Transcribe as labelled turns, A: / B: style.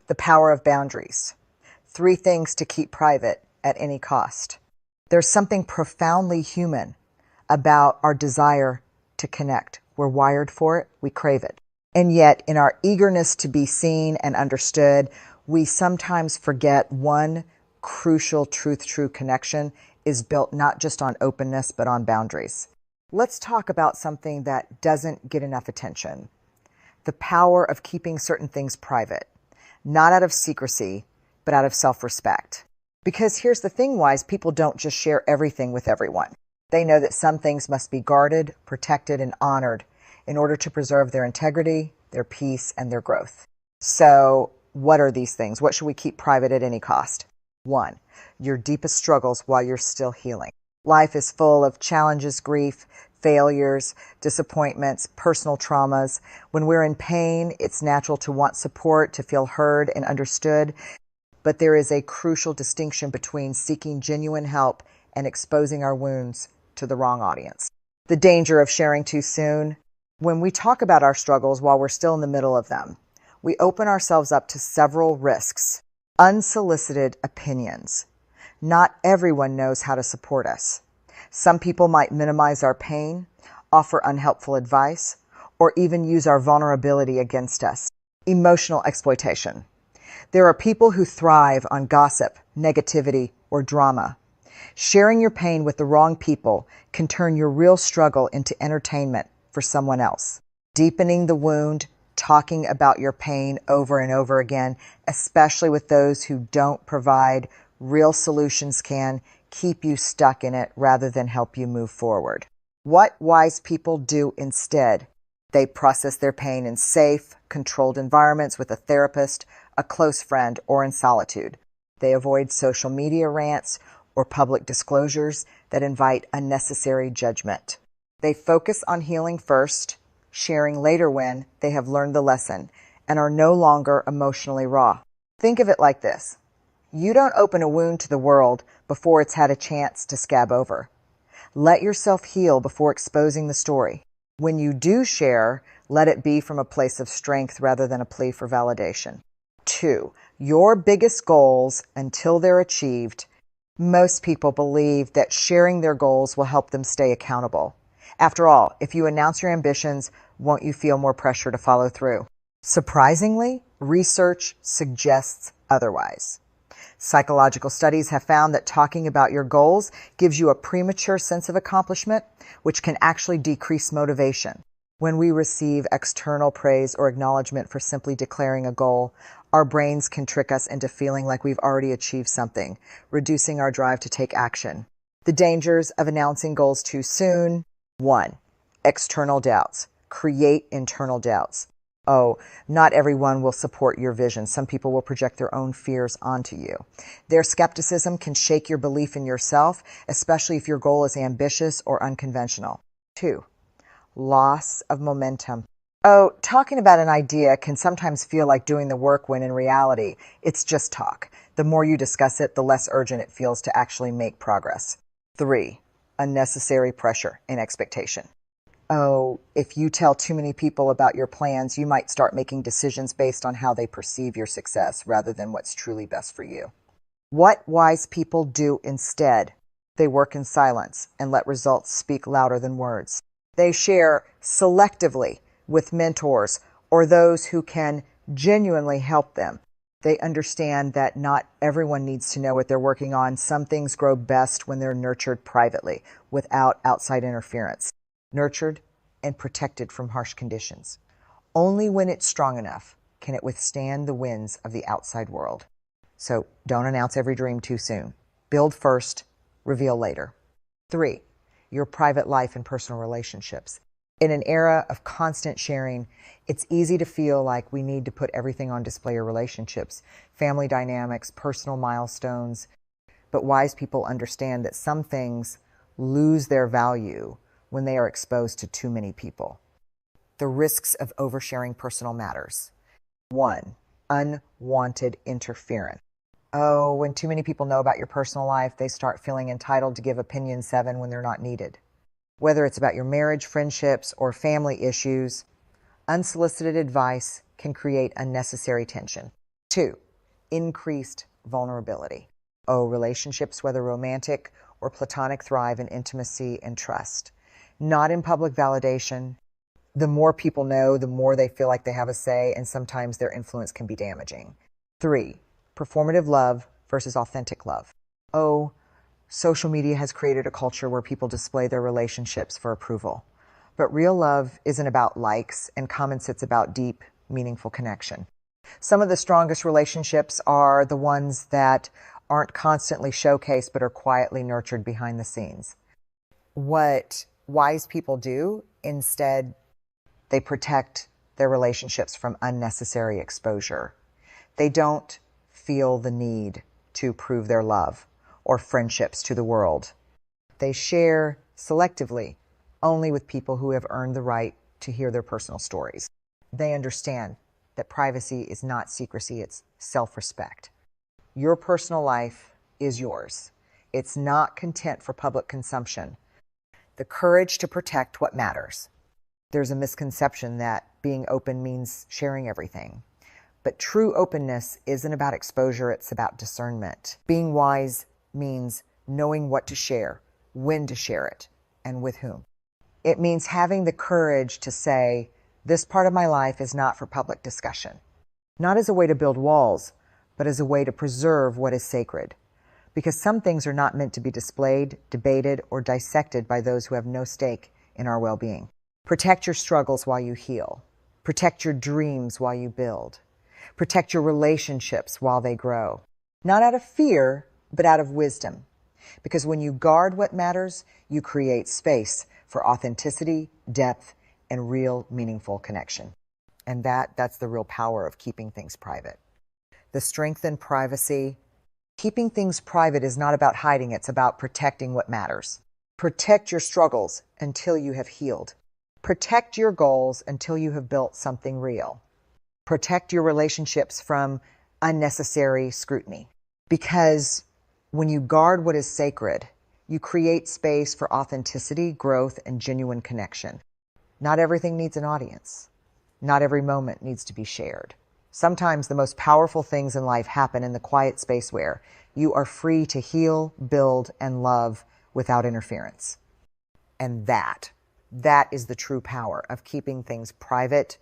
A: The power of boundaries. 3 things to keep private at any cost. There's something profoundly human about our desire to connect. We're wired for it. We crave it. And yet, in our eagerness to be seen and understood, we sometimes forget one crucial true connection is built not just on openness, but on boundaries. Let's talk about something that doesn't get enough attention. The power of keeping certain things private, not out of secrecy, but out of self-respect. Because here's the thing, wise people don't just share everything with everyone. They know that some things must be guarded, protected, and honored in order to preserve their integrity, their peace, and their growth. So, what are these things? What should we keep private at any cost? 1, your deepest struggles while you're still healing. Life is full of challenges, grief, failures, disappointments, personal traumas. When we're in pain, it's natural to want support, to feel heard and understood. But there is a crucial distinction between seeking genuine help and exposing our wounds to the wrong audience. The danger of sharing too soon. When we talk about our struggles while we're still in the middle of them, we open ourselves up to several risks. Unsolicited opinions. Not everyone knows how to support us. Some people might minimize our pain, offer unhelpful advice, or even use our vulnerability against us. Emotional exploitation. There are people who thrive on gossip, negativity, or drama. Sharing your pain with the wrong people can turn your real struggle into entertainment for someone else. Deepening the wound, talking about your pain over and over again, especially with those who don't provide real solutions, can keep you stuck in it rather than help you move forward. What wise people do instead? They process their pain in safe, controlled environments with a therapist, a close friend, or in solitude. They avoid social media rants or public disclosures that invite unnecessary judgment. They focus on healing first, sharing later when they have learned the lesson and are no longer emotionally raw. Think of it like this. You don't open a wound to the world before it's had a chance to scab over. Let yourself heal before exposing the story. When you do share, let it be from a place of strength rather than a plea for validation. 2, your biggest goals until they're achieved. Most people believe that sharing their goals will help them stay accountable. After all, if you announce your ambitions, won't you feel more pressure to follow through? Surprisingly, research suggests otherwise. Psychological studies have found that talking about your goals gives you a premature sense of accomplishment, which can actually decrease motivation. When we receive external praise or acknowledgement for simply declaring a goal, our brains can trick us into feeling like we've already achieved something, reducing our drive to take action. The dangers of announcing goals too soon. 1, external doubts. Create internal doubts. Oh, not everyone will support your vision. Some people will project their own fears onto you. Their skepticism can shake your belief in yourself, especially if your goal is ambitious or unconventional. 2, loss of momentum. Oh, talking about an idea can sometimes feel like doing the work when in reality, it's just talk. The more you discuss it, the less urgent it feels to actually make progress. 3, unnecessary pressure and expectation. Oh, if you tell too many people about your plans, you might start making decisions based on how they perceive your success rather than what's truly best for you. What wise people do instead? They work in silence and let results speak louder than words. They share selectively with mentors or those who can genuinely help them. They understand that not everyone needs to know what they're working on. Some things grow best when they're nurtured privately, without outside interference. Nurtured and protected from harsh conditions. Only when it's strong enough can it withstand the winds of the outside world. So don't announce every dream too soon. Build first, reveal later. 3, your private life and personal relationships. In an era of constant sharing, it's easy to feel like we need to put everything on display or relationships, family dynamics, personal milestones. But wise people understand that some things lose their value when they are exposed to too many people. The risks of oversharing personal matters. 1, unwanted interference. Oh, when too many people know about your personal life, they start feeling entitled to give opinion 7 when they're not needed. Whether it's about your marriage, friendships, or family issues, unsolicited advice can create unnecessary tension. 2, increased vulnerability. Oh, relationships, whether romantic or platonic, thrive in intimacy and trust, not in public validation. The more people know, the more they feel like they have a say, and sometimes their influence can be damaging. 3, performative love versus authentic love. Oh, social media has created a culture where people display their relationships for approval. But real love isn't about likes, and common sense about deep, meaningful connection. Some of the strongest relationships are the ones that aren't constantly showcased but are quietly nurtured behind the scenes. What wise people do, instead, they protect their relationships from unnecessary exposure. They don't feel the need to prove their love or friendships to the world. They share selectively, only with people who have earned the right to hear their personal stories. They understand that privacy is not secrecy, it's self-respect. Your personal life is yours. It's not content for public consumption. The courage to protect what matters. There's a misconception that being open means sharing everything. But true openness isn't about exposure, it's about discernment. Being wise means knowing what to share, when to share it, and with whom. It means having the courage to say, this part of my life is not for public discussion. Not as a way to build walls, but as a way to preserve what is sacred. Because some things are not meant to be displayed, debated, or dissected by those who have no stake in our well-being. Protect your struggles while you heal. Protect your dreams while you build. Protect your relationships while they grow. Not out of fear, but out of wisdom. Because when you guard what matters, you create space for authenticity, depth, and real meaningful connection. And that's the real power of keeping things private. The strength in privacy. Keeping things private is not about hiding, it's about protecting what matters. Protect your struggles until you have healed. Protect your goals until you have built something real. Protect your relationships from unnecessary scrutiny. Because when you guard what is sacred, you create space for authenticity, growth, and genuine connection. Not everything needs an audience. Not every moment needs to be shared. Sometimes the most powerful things in life happen in the quiet space where you are free to heal, build, and love without interference. And that is the true power of keeping things private